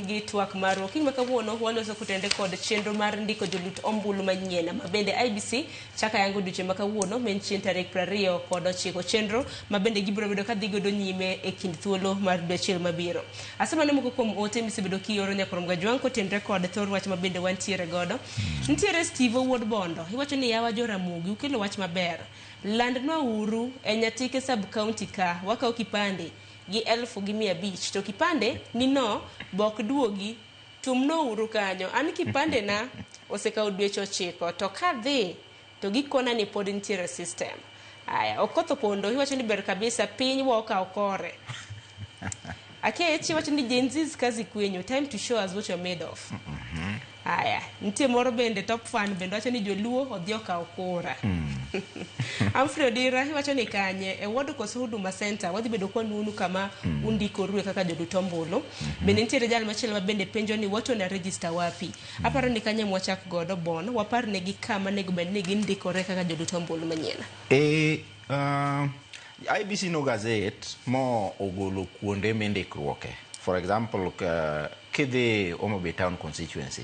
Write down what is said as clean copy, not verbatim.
gi twak maro king makawuono waloso kutende kod chenro mar ndiko jolut ombulu manyien mabende IEBC chaka yango duche makawuono men chien tarik 29 chenro mabende gibiro bedo ka dhigodo nyime e kind thuolo mar dwechiel mabiro. Asema ne moko kuom ote misebedo kioro nyakorom gajwang kotendre kod thor wach mabende wantiere godo. Ntiere Steve Wuod Bondo iwacho ni yawa jo Ramogi ukelo wach maber. Landnwa uru e Nyatike sub county ka wakao kipande gi 1500 to kipande nino bok duogi tumno uru kanyo an kipande na osekaw dweche 9 to kadhi to gikona ni pod ntiere system. Aya Okotho Pondo iwacho ni ber kabisa piny woka okore. Akechi iwacho ni Gen Z's kazi kwenyu time to show us what you're made of. Aya ntie moro bende top fan bende wacho ni joluo odhi okaw kura. Amfred Odira iwacho ni kanye e ward koso Huduma Center wadhi bedo kwa nunu kama undikorwe kaka jolut ombulu. Bende ntiere jal machielo mabende penjo ni what na register wapi. Aparo ni kanye mwachak godo bon wapar ne gi kama nego bende ni gindikore kaka jolut ombulu manyien. IEBC no gazette mo ogolo kuonde indkruoke. For example, kidhi Homabay town constituency